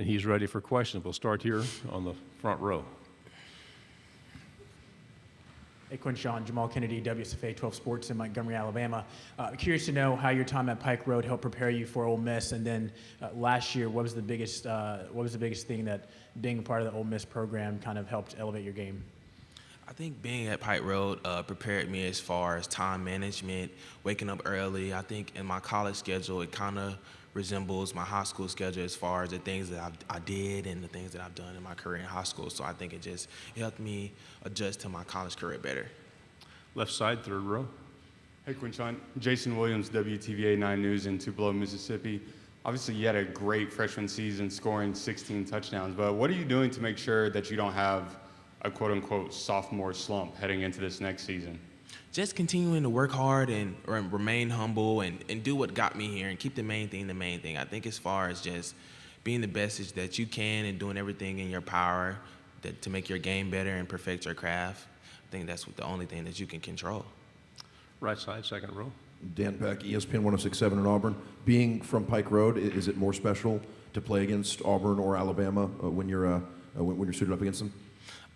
and he's ready for questions. We'll start here on the front row. Hey, Quinshon, Jamal Kennedy, WSFA 12 Sports in Montgomery, Alabama. Curious to know how your time at Pike Road helped prepare you for Ole Miss, and then last year, what was the biggest thing that being a part of the Ole Miss program kind of helped elevate your game? I think being at Pike Road prepared me as far as time management, waking up early. I think in my college schedule, it kind of resembles my high school schedule as far as the things that I did and the things that I've done in my career in high school. So I think it helped me adjust to my college career better. Left side, third row. Hey, Quinshon. Jason Williams, WTVA 9 News in Tupelo, Mississippi. Obviously, you had a great freshman season scoring 16 touchdowns, but what are you doing to make sure that you don't have a quote-unquote sophomore slump heading into this next season? Just continuing to work hard and remain humble and do what got me here and keep the main thing the main thing. I think as far as just being the best that you can and doing everything in your power to make your game better and perfect your craft, I think that's the only thing that you can control. Right side, second row. Dan Peck, ESPN 106.7 in Auburn. Being from Pike Road, is it more special to play against Auburn or Alabama when you're suited up against them?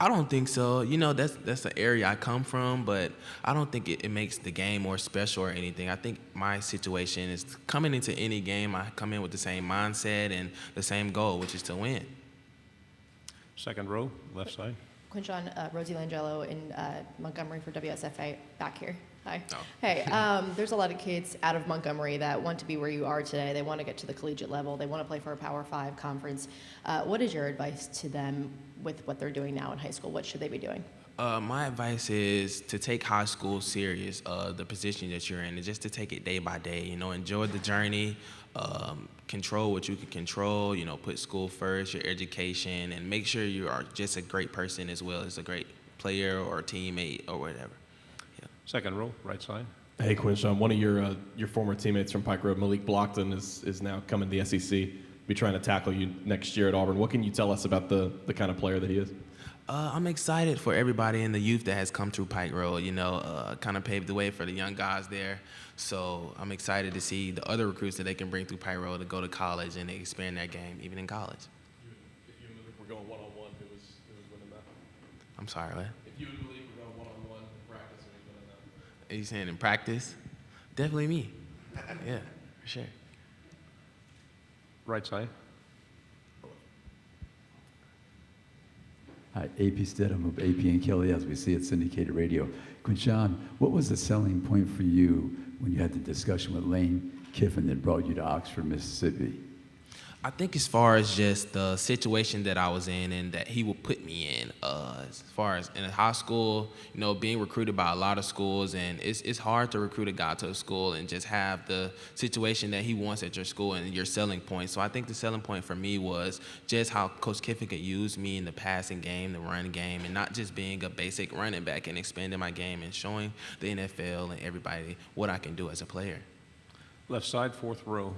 I don't think so. You know, that's the area I come from, but I don't think it makes the game more special or anything. I think my situation is coming into any game, I come in with the same mindset and the same goal, which is to win. Second row, left side. Quinshon, Rosie Langello in Montgomery for WSFA, back here. Hi. Oh. Hey, there's a lot of kids out of Montgomery that want to be where you are today. They want to get to the collegiate level. They want to play for a Power 5 conference. What is your advice to them with what they're doing now in high school? What should they be doing? My advice is to take high school serious, the position that you're in, and just to take it day by day. You know, enjoy the journey, control what you can control, you know, put school first, your education, and make sure you are just a great person as well as a great player or teammate or whatever. Second row, right side. Hey, Quinshon, one of your former teammates from Pike Road, Malik Blockton, is now coming to the SEC, be trying to tackle you next year at Auburn. What can you tell us about the kind of player that he is? I'm excited for everybody in the youth that has come through Pike Road, you know, kind of paved the way for the young guys there. So I'm excited to see the other recruits that they can bring through Pike Road to go to college and they expand their game, even in college. If you and Malik were going one-on-one, who was winning that? I'm sorry, what? If you and Malik were going one-on-one in practice, who was winning that? Are you saying in practice? Definitely me. Yeah, for sure. Right side. Hi, AP Stidham of AP and Kelly, as we see at syndicated radio. Quinshon, what was the selling point for you when you had the discussion with Lane Kiffin that brought you to Oxford, Mississippi? I think as far as just the situation that I was in and that he would put me in, as far as in high school, you know, being recruited by a lot of schools, and it's hard to recruit a guy to a school and just have the situation that he wants at your school and your selling point. So I think the selling point for me was just how Coach Kiffin could use me in the passing game, the run game, and not just being a basic running back and expanding my game and showing the NFL and everybody what I can do as a player. Left side, fourth row.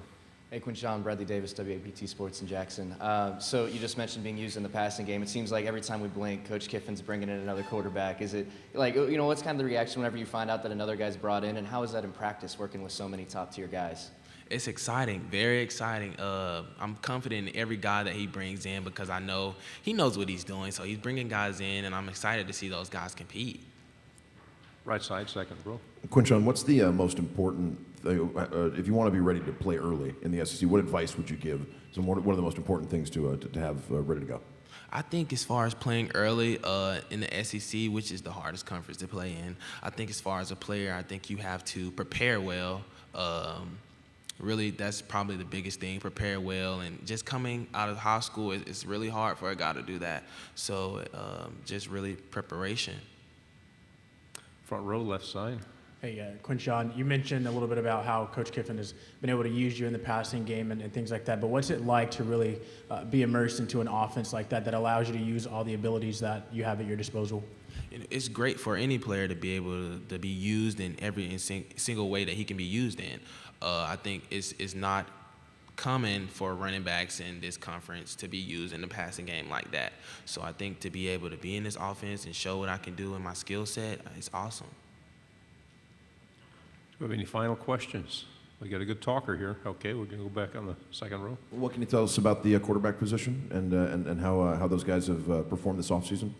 Hey, Quinshon, Bradley Davis, WAPT Sports in Jackson. So you just mentioned being used in the passing game. It seems like every time we blink, Coach Kiffin's bringing in another quarterback. Is it like, you know, what's kind of the reaction whenever you find out that another guy's brought in, and how is that in practice working with so many top-tier guys? It's exciting, very exciting. I'm confident in every guy that he brings in because I know he knows what he's doing. So he's bringing guys in, and I'm excited to see those guys compete. Right side, second row. Quinshon, what's the most important thing, if you want to be ready to play early in the SEC, what advice would you give? So what are the most important things to have ready to go? I think as far as playing early in the SEC, which is the hardest conference to play in, I think as far as a player, I think you have to prepare well. Really, that's probably the biggest thing, prepare well. And just coming out of high school, it's really hard for a guy to do that. So just really preparation. Front row, left side. Hey, Quinshon, you mentioned a little bit about how Coach Kiffin has been able to use you in the passing game and things like that, but what's it like to really be immersed into an offense like that allows you to use all the abilities that you have at your disposal? It's great for any player to be able to be used in every single way that he can be used in. I think it's not common for running backs in this conference to be used in the passing game like that. So I think to be able to be in this offense and show what I can do in my skill set, it's awesome. Do we have any final questions? We got a good talker here. Okay, we're going to go back on the second row. What can you tell us about the quarterback position and how those guys have performed this offseason?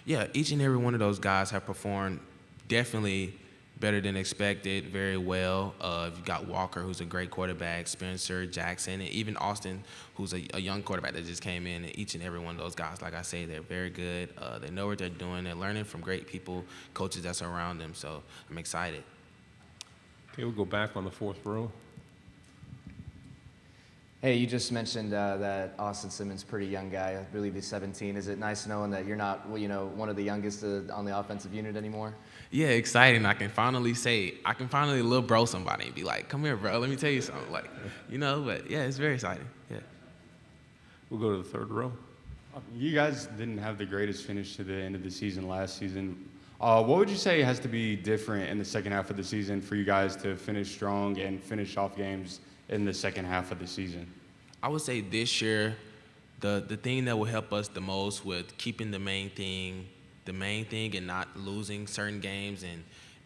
Yeah, each and every one of those guys have performed definitely better than expected, very well. You've got Walker, who's a great quarterback, Spencer, Jackson, and even Austin, who's a young quarterback that just came in. And each and every one of those guys, like I say, they're very good. They know what they're doing. They're learning from great people, coaches that's around them. So I'm excited. Okay, we'll go back on the fourth row. Hey, you just mentioned that Austin Simmons, pretty young guy. I believe he's 17. Is it nice knowing that you're not, one of the youngest on the offensive unit anymore? Yeah, exciting. I can finally little bro somebody and be like, come here, bro, let me tell you something. Like, but yeah, it's very exciting. Yeah. We'll go to the third row. You guys didn't have the greatest finish to the end of the season last season. What would you say has to be different in the second half of the season for you guys to finish strong and finish off games in the second half of the season? I would say this year, the thing that will help us the most with keeping the main thing and not losing certain games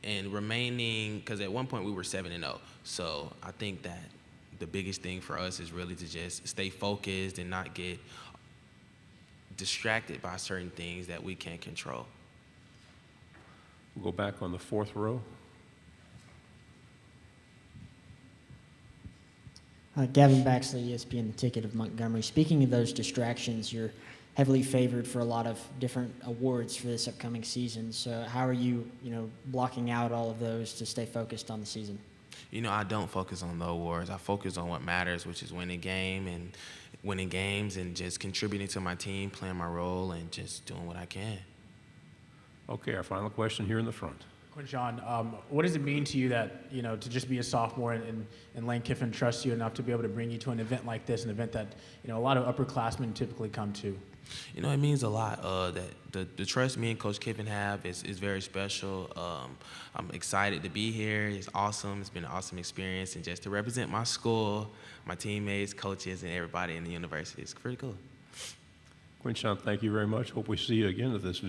and remaining, because at one point we were 7-0. So I think that the biggest thing for us is really to just stay focused and not get distracted by certain things that we can't control. We'll go back on the fourth row. Gavin Baxley, ESPN, The Ticket of Montgomery. Speaking of those distractions, you're heavily favored for a lot of different awards for this upcoming season. So how are you, blocking out all of those to stay focused on the season? I don't focus on the awards. I focus on what matters, which is winning games and just contributing to my team, playing my role, and just doing what I can. Okay, our final question here in the front. Quinshon, what does it mean to you that, to just be a sophomore and Lane Kiffin trusts you enough to be able to bring you to an event like this, an event that, a lot of upperclassmen typically come to? It means a lot. That the trust me and Coach Kiffin have is very special. I'm excited to be here. It's awesome. It's been an awesome experience. And just to represent my school, my teammates, coaches, and everybody in the university, it's pretty cool. Quinshon, thank you very much. Hope we see you again at this